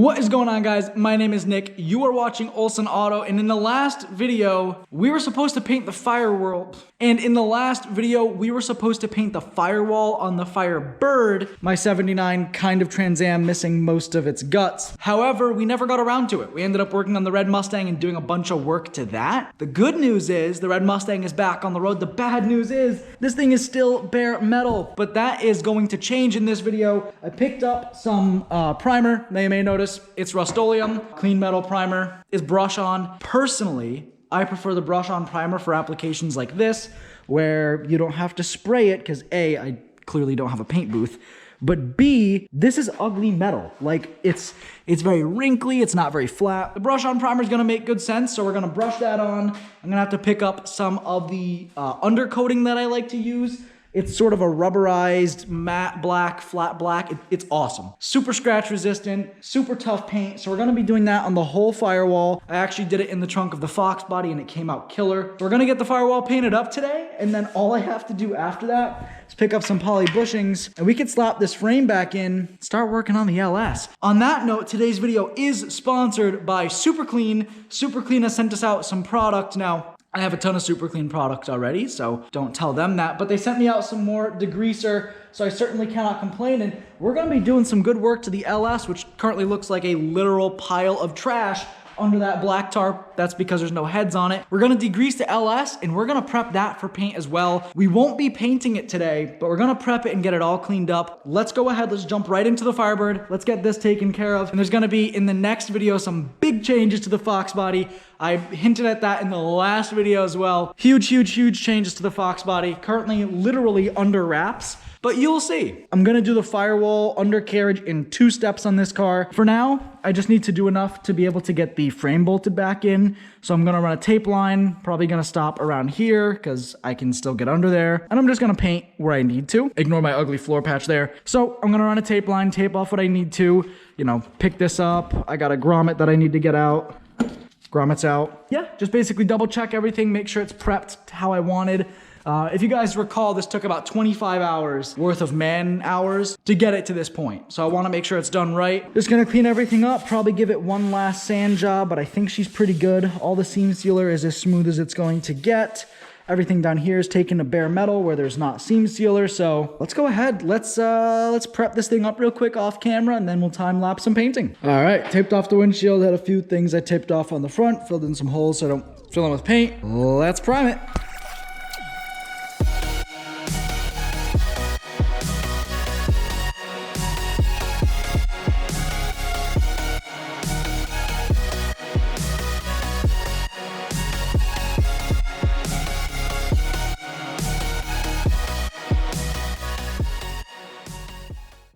What is going on, guys? My name is Nick. You are watching Olsen Auto, and in the last video, we were supposed to paint the firewall. And in the last video, we were supposed to paint the firewall on the Firebird, my 79 kind of Trans Am missing most of its guts. However, we never got around to it. We ended up working on the red Mustang and doing a bunch of work to that. The good news is the red Mustang is back on the road. The bad news is this thing is still bare metal, but that is going to change in this video. I picked up some primer. Now you may notice it's Rust-Oleum, clean metal primer, is brush on. Personally, I prefer the brush on primer for applications like this, where you don't have to spray it, because A, I clearly don't have a paint booth, but B, this is ugly metal. Like, it's very wrinkly, it's not very flat. The brush on primer is gonna make good sense, so we're gonna brush that on. I'm gonna have to pick up some of the undercoating that I like to use. It's sort of a rubberized, matte black, flat black. It's awesome. Super scratch resistant, super tough paint. So we're gonna be doing that on the whole firewall. I actually did it in the trunk of the Fox body and it came out killer. So we're gonna get the firewall painted up today, and then all I have to do after that is pick up some poly bushings and we can slap this frame back in, start working on the LS. On that note, today's video is sponsored by SuperClean. SuperClean has sent us out some product. Now, I have a ton of SuperClean products already, so don't tell them that, but they sent me out some more degreaser, so I certainly cannot complain, and we're gonna be doing some good work to the LS, which currently looks like a literal pile of trash under that black tarp. That's because there's no heads on it. We're gonna degrease the LS, and we're gonna prep that for paint as well. We won't be painting it today, but we're gonna prep it and get it all cleaned up. Let's go ahead, let's jump right into the Firebird. Let's get this taken care of. And there's gonna be, in the next video, some big changes to the Fox body. I hinted at that in the last video as well. Huge changes to the Fox body. Currently, literally under wraps. But you'll see. I'm gonna do the firewall undercarriage in 2 steps on this car. For now, I just need to do enough to be able to get the frame bolted back in. So I'm gonna run a tape line, probably gonna stop around here because I can still get under there. And I'm just gonna paint where I need to. Ignore my ugly floor patch there. So I'm gonna run a tape line, tape off what I need to, you know, pick this up. I got a grommet that I need to get out. Grommet's out. Yeah, just basically double check everything, make sure it's prepped how I wanted. If you guys recall, this took about 25 hours worth of man hours to get it to this point. So I want to make sure it's done right. Just going to clean everything up, probably give it one last sand job, but I think she's pretty good. All the seam sealer is as smooth as it's going to get. Everything down here is taken to bare metal where there's not seam sealer. So let's go ahead. Let's prep this thing up real quick off camera, and then we'll time lapse some painting. All right, taped off the windshield. Had a few things I taped off on the front, filled in some holes so I don't fill in with paint. Let's prime it.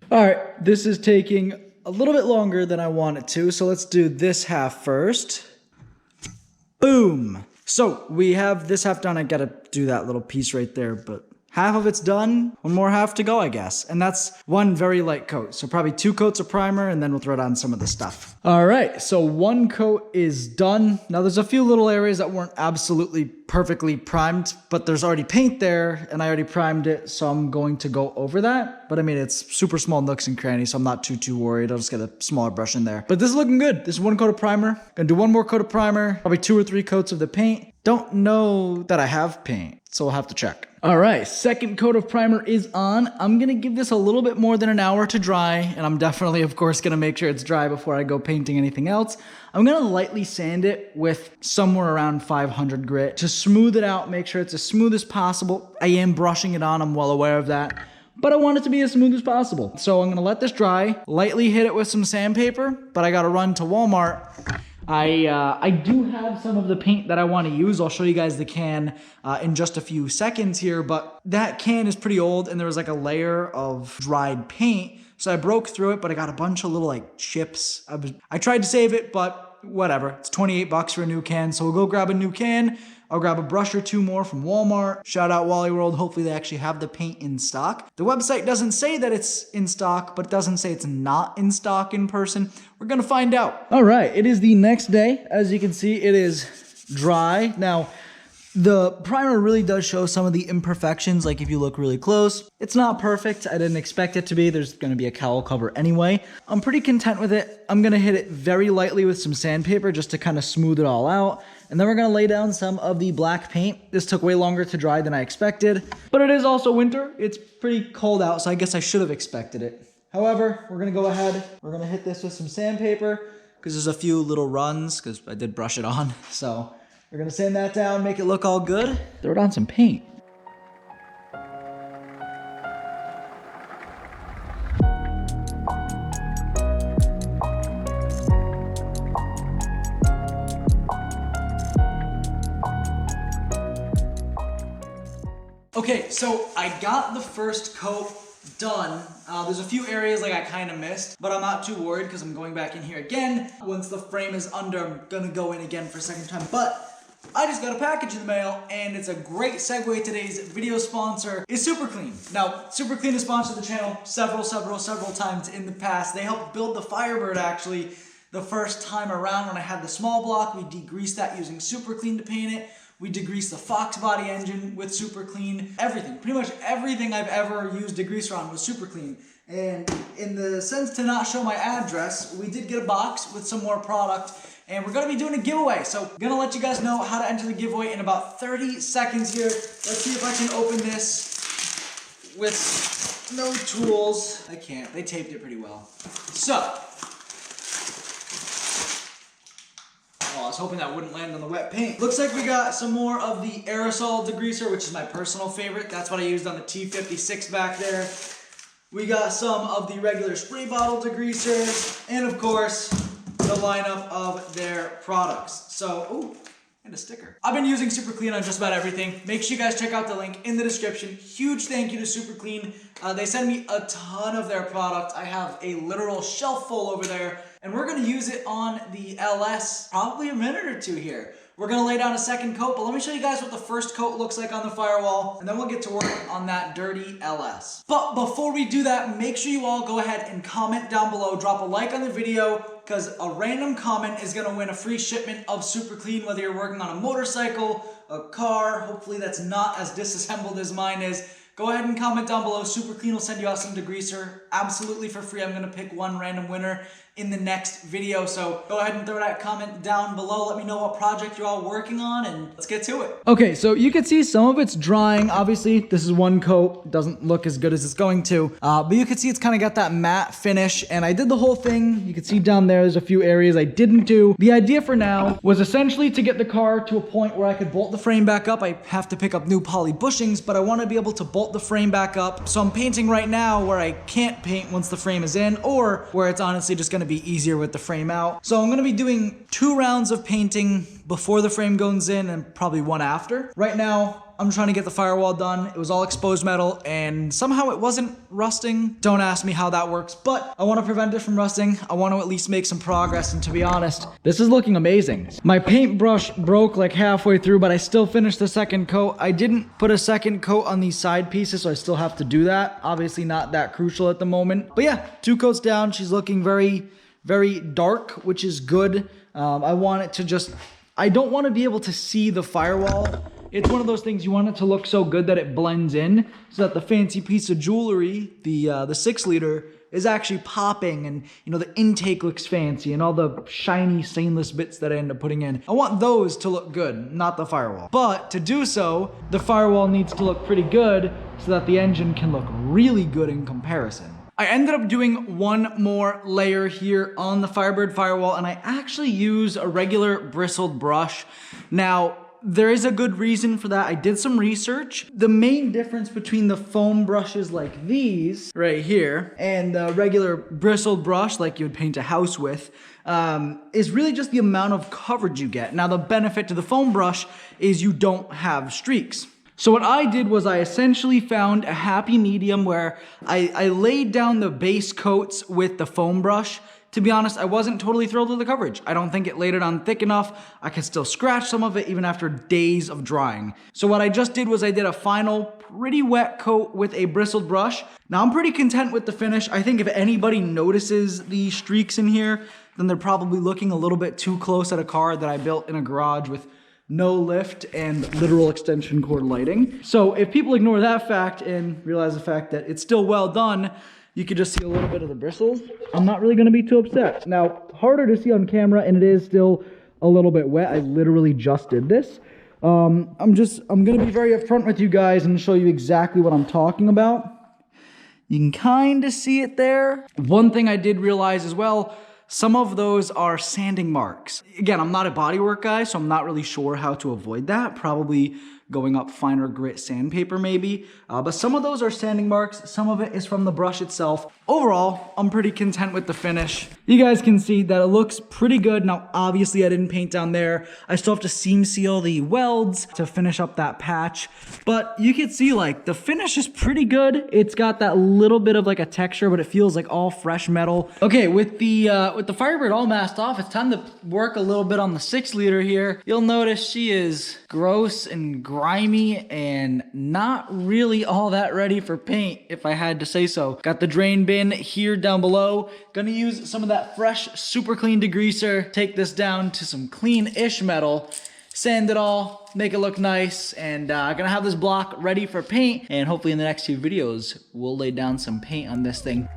All right, this is taking a little bit longer than I want it to, so let's do this half first. Boom. So we have this half done. I gotta do that little piece right there, but half of it's done. One more half to go, I guess. And that's one very light coat. So probably 2 coats of primer, and then we'll throw down some of the stuff. All right, so 1 coat is done. Now there's a few little areas that weren't absolutely perfectly primed, but there's already paint there, and I already primed it, so I'm going to go over that. But I mean, it's super small nooks and crannies, so I'm not too worried. I'll just get a smaller brush in there. But this is looking good. This is 1 coat of primer. Gonna do 1 more coat of primer, probably 2 or 3 coats of the paint. Don't know that I have paint, so we'll have to check. All right, 2nd coat of primer is on. I'm gonna give this a little bit more than an hour to dry, and I'm definitely, of course, gonna make sure it's dry before I go painting anything else. I'm gonna lightly sand it with somewhere around 500 grit to smooth it out, make sure it's as smooth as possible. I am brushing it on, I'm well aware of that, but I want it to be as smooth as possible. So I'm gonna let this dry, lightly hit it with some sandpaper, but I gotta run to Walmart. I do have some of the paint that I want to use. I'll show you guys the can in just a few seconds here, but that can is pretty old and there was like a layer of dried paint. So I broke through it, but I got a bunch of little like chips. I tried to save it, but whatever. It's 28 bucks for a new can. So we'll go grab a new can. I'll grab a brush or 2 more from Walmart. Shout out Wally World. Hopefully they actually have the paint in stock. The website doesn't say that it's in stock, but it doesn't say it's not in stock in person. We're gonna find out. All right, it is the next day. As you can see, it is dry. Now, The primer really does show some of the imperfections, like if you look really close. It's not perfect. I didn't expect it to be. There's going to be a cowl cover anyway. I'm pretty content with it. I'm going to hit it very lightly with some sandpaper just to kind of smooth it all out. And then we're going to lay down some of the black paint. This took way longer to dry than I expected. But it is also winter. It's pretty cold out, so I guess I should have expected it. However, we're going to go ahead. We're going to hit this with some sandpaper because there's a few little runs because I did brush it on. So we're going to sand that down, make it look all good. Throw it on some paint. Okay, so I got the first coat done. There's a few areas like I kind of missed, but I'm not too worried because I'm going back in here again. Once the frame is under, I'm gonna go in again for a second time. But I just got a package in the mail, and it's a great segue. Today's video sponsor is SuperClean. Now, SuperClean has sponsored the channel several times in the past. They helped build the Firebird actually the first time around when I had the small block. We degreased that using SuperClean to paint it. We degreased the Fox body engine with SuperClean. Everything, pretty much everything I've ever used degreaser on was SuperClean. And in the sense to not show my address, we did get a box with some more product, and we're gonna be doing a giveaway. So I'm gonna let you guys know how to enter the giveaway in about 30 seconds here. Let's see if I can open this with no tools. I can't, they taped it pretty well. So, I was hoping that wouldn't land on the wet paint. Looks like we got some more of the aerosol degreaser, which is my personal favorite. That's what I used on the T56 back there. We got some of the regular spray bottle degreaser, and of course, the lineup of their products. So, ooh, and a sticker. I've been using SuperClean on just about everything. Make sure you guys check out the link in the description. Huge thank you to SuperClean. They send me a ton of their product. I have a literal shelf full over there, and we're gonna use it on the LS probably a minute or two here. We're gonna lay down a second coat, but let me show you guys what the first coat looks like on the firewall, and then we'll get to work on that dirty LS. But before we do that, make sure you all go ahead and comment down below, drop a like on the video, because a random comment is gonna win a free shipment of SuperClean, whether you're working on a motorcycle, a car, hopefully that's not as disassembled as mine is. Go ahead and comment down below. SuperClean will send you out some degreaser absolutely for free. I'm gonna pick one random winner in the next video. So go ahead and throw that comment down below. Let me know what project you're all working on, and let's get to it. Okay, so you can see some of it's drying. Obviously, this is one coat. Doesn't look as good as it's going to. But you can see it's kind of got that matte finish, and I did the whole thing. You can see down there's a few areas I didn't do. The idea for now was essentially to get the car to a point where I could bolt the frame back up. I have to pick up new poly bushings, but I want to be able to bolt the frame back up. So I'm painting right now where I can't paint once the frame is in, or where it's honestly just going to be easier with the frame out. So I'm going to be doing 2 rounds of painting before the frame goes in and probably 1 after. Right now, I'm trying to get the firewall done. It was all exposed metal and somehow it wasn't rusting. Don't ask me how that works, but I want to prevent it from rusting. I want to at least make some progress, and to be honest, this is looking amazing. My paintbrush broke like halfway through, but I still finished the second coat. I didn't put a second coat on these side pieces, so I still have to do that. Obviously not that crucial at the moment. But yeah, 2 coats down. She's looking very dark, which is good. I want it to just, I don't want to be able to see the firewall. It's one of those things you want it to look so good that it blends in, so that the fancy piece of jewelry, the 6 liter, is actually popping, and you know the intake looks fancy and all the shiny stainless bits that I end up putting in. I want those to look good, not the firewall. But to do so, the firewall needs to look pretty good so that the engine can look really good in comparison. I ended up doing 1 more layer here on the Firebird firewall, and I actually use a regular bristled brush. Now, there is a good reason for that. I did some research. The main difference between the foam brushes like these right here and the regular bristled brush like you would paint a house with is really just the amount of coverage you get. Now, the benefit to the foam brush is you don't have streaks. So what I did was I essentially found a happy medium where I laid down the base coats with the foam brush. To be honest, I wasn't totally thrilled with the coverage. I don't think it laid it on thick enough. I could still scratch some of it even after days of drying. So what I just did was I did a final pretty wet coat with a bristled brush. Now I'm pretty content with the finish. I think if anybody notices the streaks in here, then they're probably looking a little bit too close at a car that I built in a garage with no lift, and literal extension cord lighting. So if people ignore that fact and realize the fact that it's still well done, you could just see a little bit of the bristles. I'm not really gonna be too upset. Now, harder to see on camera, and it is still a little bit wet. I literally just did this. I'm gonna be very upfront with you guys and show you exactly what I'm talking about. You can kind of see it there. One thing I did realize as well, some of those are sanding marks. Again, I'm not a bodywork guy, so I'm not really sure how to avoid that. Probably going up finer grit sandpaper maybe. But some of those are sanding marks. Some of it is from the brush itself. Overall, I'm pretty content with the finish. You guys can see that it looks pretty good. Now, obviously I didn't paint down there. I still have to seam seal the welds to finish up that patch. But you can see like the finish is pretty good. It's got that little bit of like a texture, but it feels like all fresh metal. Okay, with the Firebird all masked off, it's time to work a little bit on the 6-liter here. You'll notice she is gross and grimy and not really all that ready for paint, if I had to say so. Got the drain bin here down below. Gonna use some of that fresh SuperClean degreaser, take this down to some clean-ish metal, sand it all, make it look nice, and gonna have this block ready for paint, and hopefully in the next few videos, we'll lay down some paint on this thing.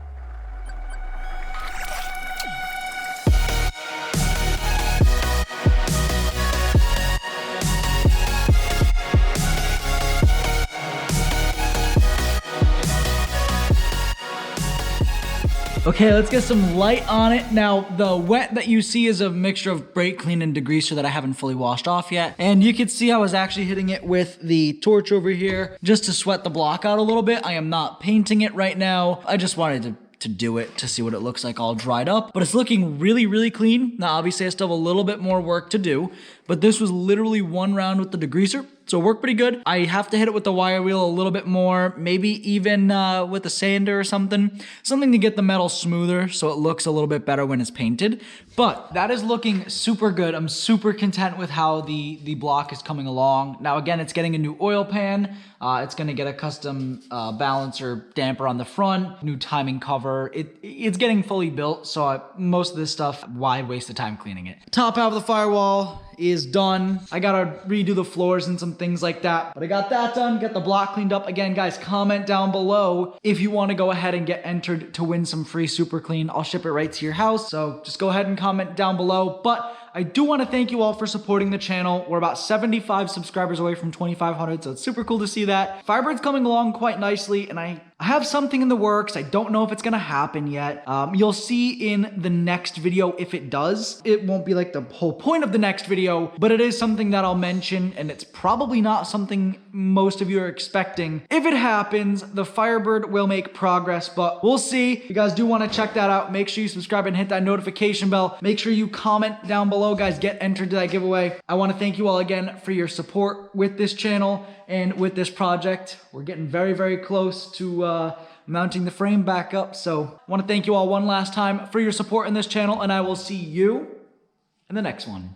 Okay, let's get some light on it. Now, the wet that you see is a mixture of brake clean and degreaser that I haven't fully washed off yet. And you can see I was actually hitting it with the torch over here just to sweat the block out a little bit. I am not painting it right now. I just wanted to do it to see what it looks like all dried up. But it's looking really, really clean. Now, obviously, I still have a little bit more work to do. But this was literally one round with the degreaser. So it worked pretty good. I have to hit it with the wire wheel a little bit more, maybe even with a sander or something. Something to get the metal smoother so it looks a little bit better when it's painted. But that is looking super good. I'm super content with how the block is coming along. Now again, it's getting a new oil pan. It's gonna get a custom balancer damper on the front, new timing cover. It's getting fully built, so most of this stuff, why waste the time cleaning it? Top half of the firewall is done. I gotta redo the floors and some things like that, but I got that done, get the block cleaned up. Again, guys, comment down below if you wanna go ahead and get entered to win some free SuperClean. I'll ship it right to your house, so just go ahead and comment down below. But I do want to thank you all for supporting the channel. We're about 75 subscribers away from 2,500, so it's super cool to see that. Firebird's coming along quite nicely, and I have something in the works. I don't know if it's gonna happen yet. You'll see in the next video if it does. It won't be like the whole point of the next video, but it is something that I'll mention, and it's probably not something most of you are expecting. If it happens, the Firebird will make progress, but we'll see. If you guys do want to check that out, make sure you subscribe and hit that notification bell. Make sure you comment down below, guys. Get entered to that giveaway. I want to thank you all again for your support with this channel and with this project. We're getting very, very close to mounting the frame back up. So I want to thank you all one last time for your support in this channel, and I will see you in the next one.